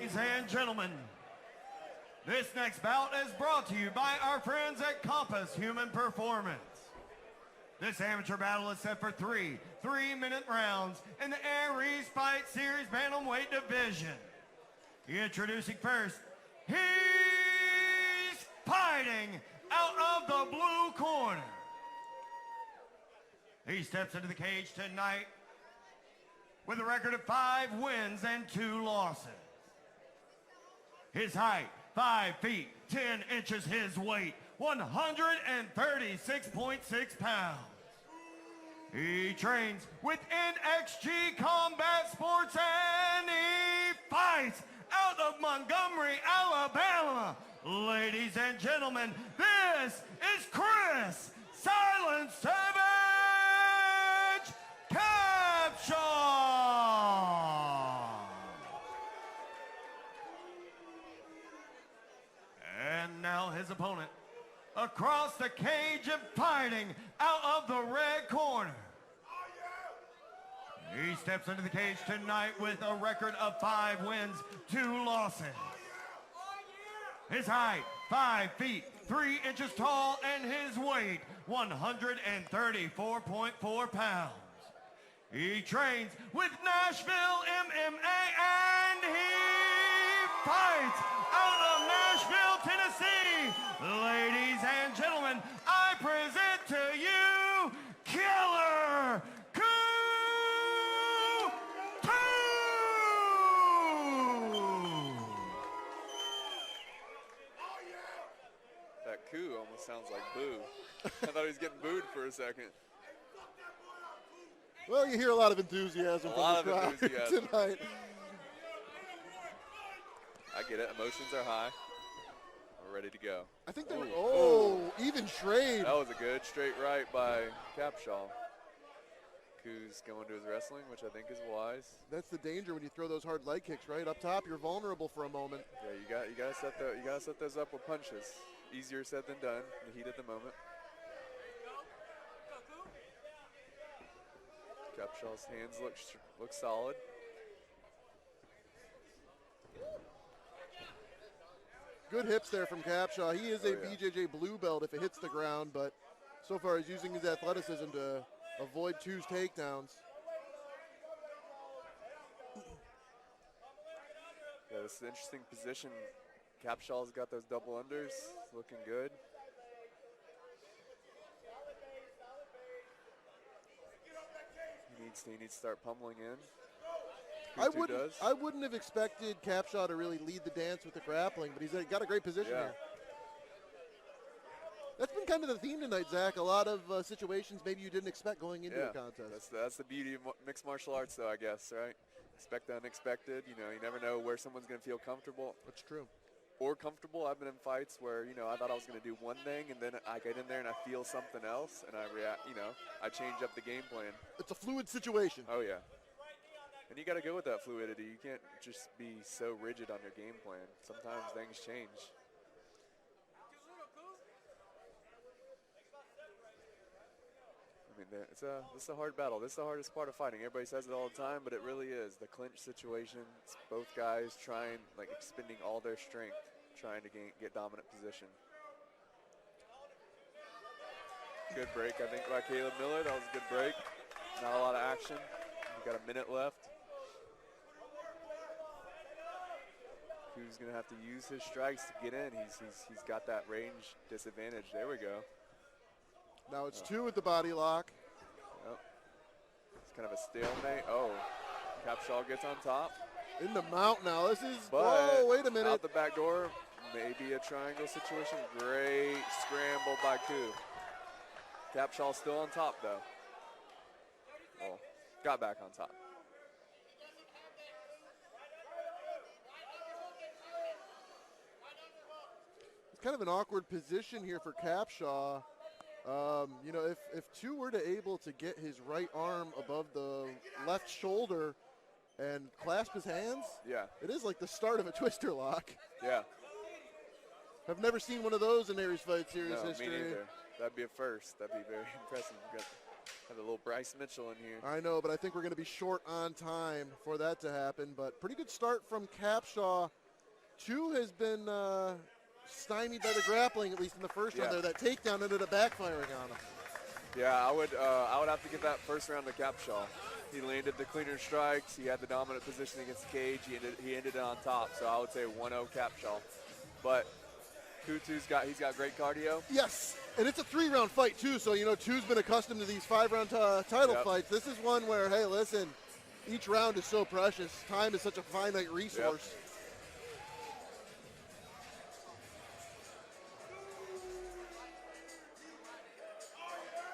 Ladies and gentlemen, this next bout is brought to you by our friends at Compass Human Performance. This amateur battle is set for three 3-minute rounds in the Aries Fight Series Bantamweight division. Introducing first, he's fighting out of the blue corner. He steps into the cage tonight with a record of 5 wins and 2 losses. His height, 5 feet, 10 inches. His weight, 136.6 pounds. He trains with NXG Combat Sports and he fights out of Montgomery, Alabama. Ladies and gentlemen, this is Chris Silent Savage Capshaw. And now his opponent, across the cage and fighting out of the red corner. He steps into the cage tonight with a record of 5 wins, 2 losses. His height, 5 feet, 3 inches tall, and his weight, 134.4 pounds. He trains with Nashville MMA and he fights out of Nashville, Tennessee. Ladies and gentlemen, I present to you Killer Htoo! That coo almost sounds like boo. I thought he was getting booed for a second. Well, you hear a lot of enthusiasm from the crowd tonight. I get it. Emotions are high. We're ready to go. I think they were, even trade. That was a good straight right by Capshaw. Koo's going to his wrestling, which I think is wise. That's the danger when you throw those hard leg kicks, right? Up top, you're vulnerable for a moment. Yeah, you gotta set those up with punches. Easier said than done in the heat of the moment. Capshaw's hands look solid. Good hips there from Capshaw. He is a BJJ blue belt if it hits the ground, but so far he's using his athleticism to avoid Htoo's takedowns. Yeah, this is an interesting position. Capshaw's got those double unders, looking good. He needs to start pummeling in. I wouldn't have expected Capshaw to really lead the dance with the grappling, but he's got a great position here. That's been kind of the theme tonight, Zach. A lot of situations maybe you didn't expect going into a contest. That's the beauty of mixed martial arts, though, I guess, right? Expect the unexpected. You know, you never know where someone's going to feel comfortable. That's true. Or comfortable. I've been in fights where, you know, I thought I was going to do one thing, and then I get in there and I feel something else, and I react, you know, I change up the game plan. It's a fluid situation. Oh, yeah. And you got to go with that fluidity. You can't just be so rigid on your game plan. Sometimes things change. I mean, this is a hard battle. This is the hardest part of fighting. Everybody says it all the time, but it really is. The clinch situation, it's both guys trying, like, expending all their strength, trying to get dominant position. Good break, I think, by Caleb Miller. That was a good break. Not a lot of action. We've got a minute left. Who's going to have to use his strikes to get in? He's got that range disadvantage. There we go. Now it's Htoo with the body lock. Yep. It's kind of a stalemate. Oh, Capshaw gets on top. In the mount now. This is, but wait a minute. Out the back door, maybe a triangle situation. Great scramble by Htoo. Capshaw still on top, though. Well, got back on top. It's kind of an awkward position here for Capshaw. You know, if Htoo were to able to get his right arm above the left shoulder and clasp his hands, it is like the start of a twister lock. Yeah. I've never seen one of those in Aries Fight Series history. Me neither. That'd be a first. That'd be very impressive. Have a little Bryce Mitchell in here. I know, but I think we're going to be short on time for that to happen. But pretty good start from Capshaw. Htoo has been stymied by the grappling, at least in the first round there. That takedown ended up backfiring on him. Yeah, I would have to give that first round to Capshaw. He landed the cleaner strikes. He had the dominant position against the cage. He ended it on top. So I would say 1-0 Capshaw. But Htoo's got great cardio. Yes, and it's a 3-round fight too. So Htoo's been accustomed to these 5-round title fights. This is one where, hey, listen, each round is so precious. Time is such a finite resource.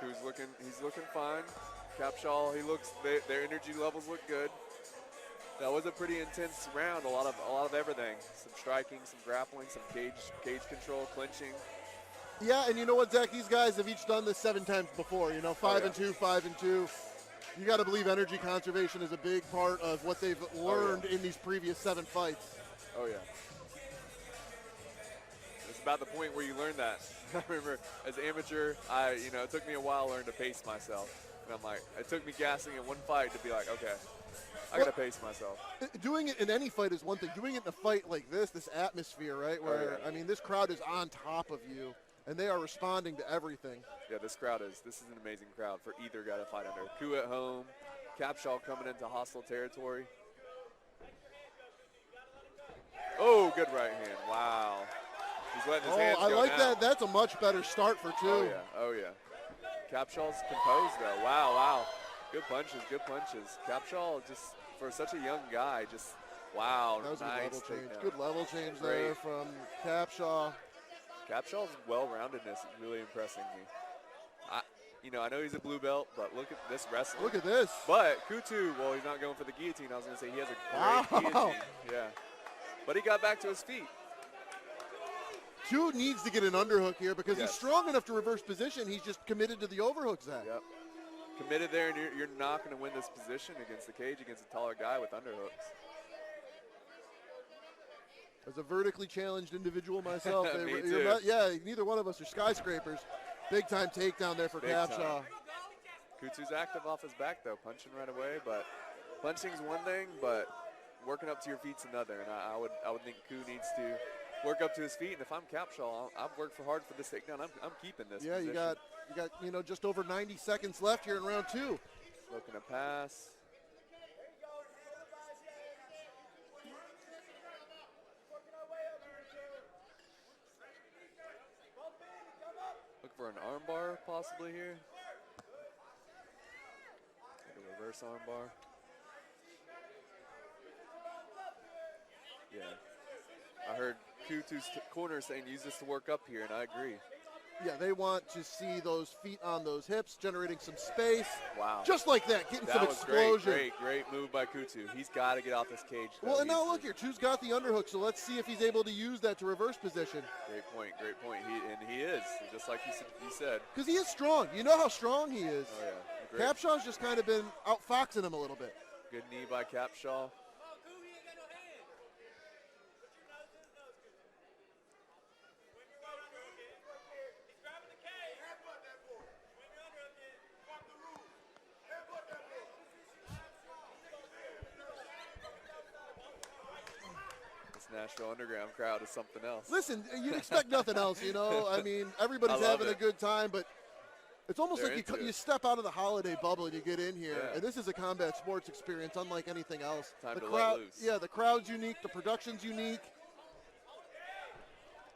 He's looking fine. Capshaw, their energy levels look good. That was a pretty intense round. A lot of everything. Some striking, some grappling, some cage control, clinching. Yeah, and you know what, Zach? These guys have each done this 7 times before. 5-2, 5-2. You got to believe energy conservation is a big part of what they've learned in these previous 7 fights. Oh yeah. It's about the point where you learn that. I remember as an amateur, it took me a while to learn to pace myself. And I'm like, it took me gassing in one fight to be like, okay, I got to pace myself. Doing it in any fight is one thing. Doing it in a fight like this atmosphere, right, where, this crowd is on top of you, and they are responding to everything. Yeah, this is an amazing crowd for either guy to fight under. Htoo at home, Capshaw coming into hostile territory. Oh, good right hand. Wow. He's letting his hands go I like now. that. That's a much better start for Htoo. Oh, yeah. Capshaw's composed, though. Wow. Good punches. Capshaw, just for such a young guy, wow. That was nice a level change. takedown. Good level change there from Capshaw. Capshaw's well-roundedness is really impressing me. I know he's a blue belt, but look at this wrestling. Look at this. But Htoo, he's not going for the guillotine. I was going to say he has a great guillotine. Yeah. But he got back to his feet. Htoo needs to get an underhook here because he's strong enough to reverse position. He's just committed to the overhook, Zach. Yep. Committed there, and you're not going to win this position against the cage against a taller guy with underhooks. As a vertically challenged individual myself, Me too. neither one of us are skyscrapers. Big time takedown there for Capshaw. Htoo's active off his back though, punching right away. But punching's one thing, but working up to your feet's another. And I would think Htoo needs to work up to his feet. And if I'm Capshaw, I've worked hard for this takedown. I'm keeping this. Yeah, position. you got just over 90 seconds left here in round 2. Looking to pass. Look for an armbar possibly here. Like a reverse armbar. Yeah. I heard Htoo's corner saying use this to work up here, and I agree. Yeah, they want to see those feet on those hips, generating some space. Wow. Just like that, getting some was explosion. Great move by Htoo. He's got to get off this cage. Though. Well, and now look here. Htoo's got the underhook, so let's see if he's able to use that to reverse position. Great point. He is, just like you said. Because he is strong. You know how strong he is. Oh, yeah. Great. Capshaw's just kind of been outfoxing him a little bit. Good knee by Capshaw. Nashville Underground crowd is something else. Listen, you'd expect nothing else, I mean, everybody's having a good time, but it's almost like you step out of the holiday bubble and you get in here, and this is a combat sports experience unlike anything else. Time to let loose. Yeah, the crowd's unique, the production's unique.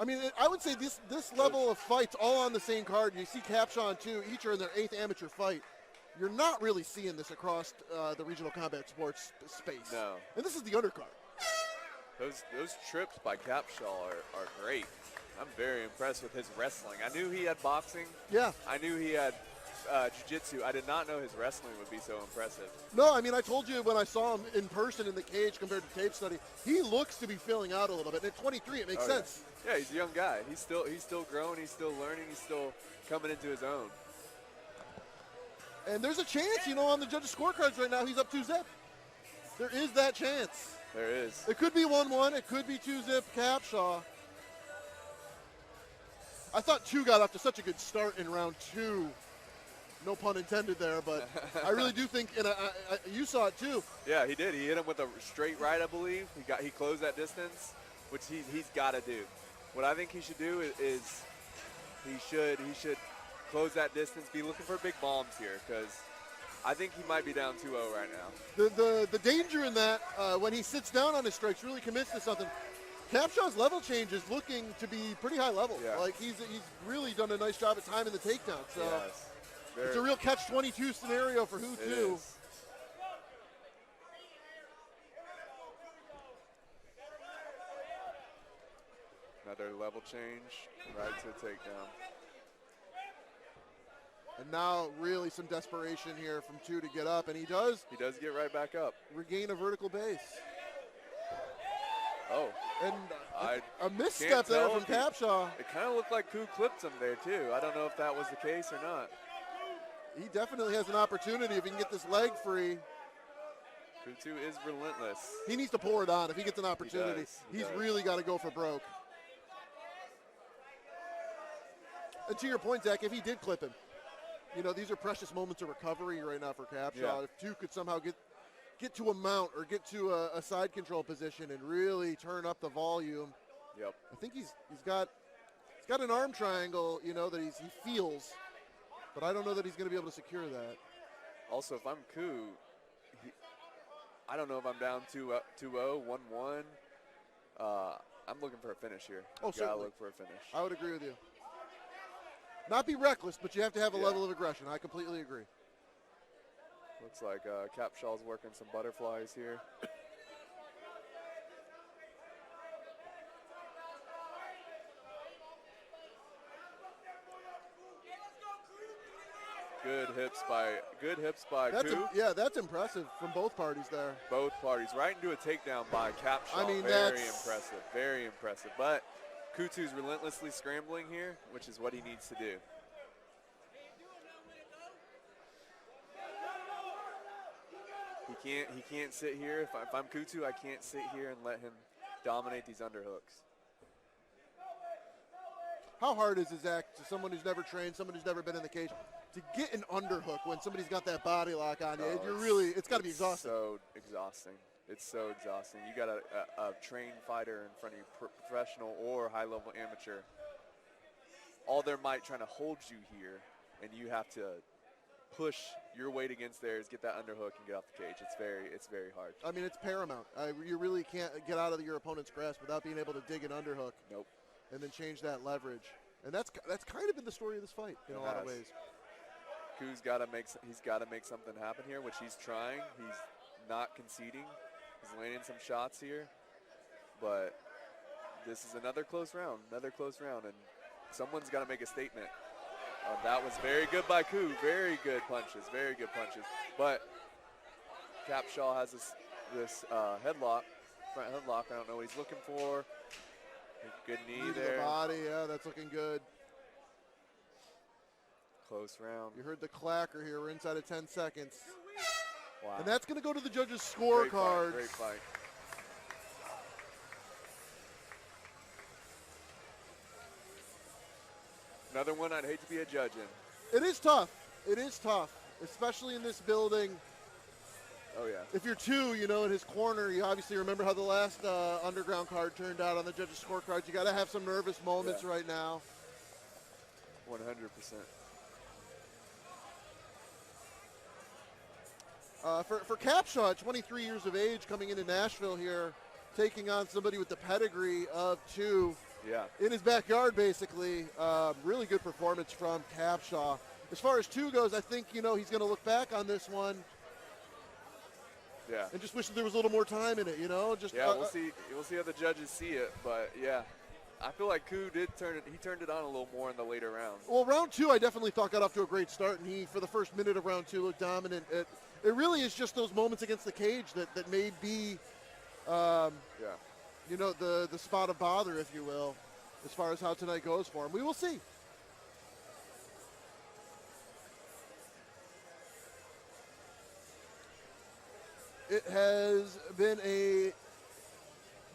I mean, I would say this level of fights all on the same card, and you see Capshaw and Htoo, each are in their 8th amateur fight. You're not really seeing this across the regional combat sports space. No. And this is the undercard. Those trips by Capshaw are great. I'm very impressed with his wrestling. I knew he had boxing. Yeah. I knew he had jiu-jitsu. I did not know his wrestling would be so impressive. No, I mean, I told you when I saw him in person in the cage compared to tape study, he looks to be filling out a little bit. And at 23, it makes sense. Yeah, he's a young guy. He's still growing. He's still learning. He's still coming into his own. And there's a chance, on the judges' scorecards right now, he's up 2-zip. There is that chance. There is. It could be 1-1. It could be 2-zip Capshaw. I thought Htoo got off to such a good start in round 2. No pun intended there, but I really do think, and you saw it too. Yeah, he did. He hit him with a straight right, I believe. He closed that distance, which he's got to do. What I think he should do is he should close that distance, be looking for big bombs here, because I think he might be down 2-0 right now. The danger in that, when he sits down on his strikes, really commits to something. Capshaw's level change is looking to be pretty high level. Yeah. Like he's really done a nice job at timing the takedown. So Yes. it's a real catch-22 scenario for Htoo. Another level change, right to the takedown. And now really some desperation here from Htoo to get up, and he does get right back up. regain a vertical base. Oh. And I a misstep there tell from if he- Capshaw. It kind of looked like Koo clipped him there, too. I don't know if that was the case or not. He definitely has an opportunity if he can get this leg free. Htoo is relentless. He needs to pour it on if he gets an opportunity. He He's does. really got to go for broke. And to your point, Zach, if he did clip him, these are precious moments of recovery right now for Capshaw. Yeah. If Htoo could somehow get to a mount or get to a side control position and really turn up the volume. Yep. I think he's got an arm triangle, that he feels, but I don't know that he's going to be able to secure that. Also, if I'm Koo, I don't know if I'm down 2-0, 1-1. I'm looking for a finish here. Oh, Gotta certainly. look for a finish. I would agree with you. Not be reckless, but you have to have a Yeah. level of aggression. I completely agree. Looks like Capshaw's working some butterflies here. Good hips by Koo. That's impressive from both parties there. Both parties right into a takedown by Capshaw. I mean, very that's- impressive, very impressive. But Htoo's relentlessly scrambling here, which is what he needs to do. He can't sit here. If I'm Htoo, I can't sit here and let him dominate these underhooks. How hard is it, Zach, to someone who's never trained, someone who's never been in the cage, to get an underhook when somebody's got that body lock on you? It's got to be exhausting. So exhausting. It's so exhausting. You got a trained fighter in front of you, professional or high-level amateur. All their might trying to hold you here, and you have to push your weight against theirs, get that underhook, and get off the cage. It's very hard. I mean, it's paramount. You really can't get out of your opponent's grasp without being able to dig an underhook. Nope. And then change that leverage. And that's kind of been the story of this fight in a lot of ways. Koo's got to make something happen here, which he's trying. He's not conceding. He's landing some shots here, but this is another close round, and someone's got to make a statement. That was very good by Koo. Very good punches. But Capshaw has this headlock, front headlock. I don't know what he's looking for. Good knee To there. the body, yeah, that's looking good. Close round. You heard the clacker here. We're inside of 10 seconds. Wow. And that's going to go to the judges' Great scorecards. Great fight. Another one I'd hate to be a judge in. It is tough, especially in this building. Oh, yeah. If you're Htoo, in his corner, you obviously remember how the last underground card turned out on the judges' scorecards. You got to have some nervous moments right now. 100%. For Capshaw, at 23 years of age, coming into Nashville here, taking on somebody with the pedigree of Htoo in his backyard, basically. Really good performance from Capshaw. As far as Htoo goes, I think, he's going to look back on this one and just wish that there was a little more time in it, Just, we'll see. We'll see how the judges see it, but I feel like Koo turned it on a little more in the later rounds. Well, round two, I definitely thought got off to a great start, and he, for the first minute of round two, looked dominant. It really is just those moments against the cage that may be, the spot of bother, if you will, as far as how tonight goes for him. We will see. It has been a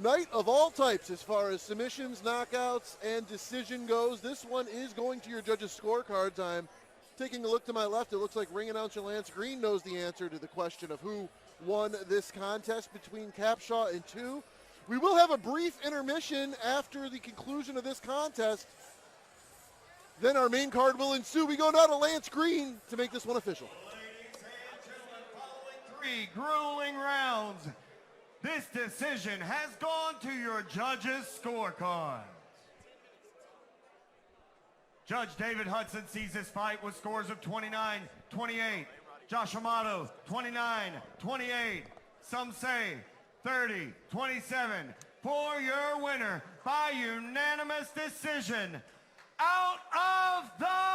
night of all types as far as submissions, knockouts, and decision goes. This one is going to your judges' scorecards. I'm taking a look to my left, it looks like ring announcer Lance Green knows the answer to the question of who won this contest between Capshaw and Htoo. We will have a brief intermission after the conclusion of this contest. Then our main card will ensue. We go now to Lance Green to make this one official. Ladies and gentlemen, following 3 grueling rounds, this decision has gone to your judges' scorecards. Judge David Hudson sees this fight with scores of 29-28. Josh Amato, 29-28. Some say 30-27. For your winner by unanimous decision, out of the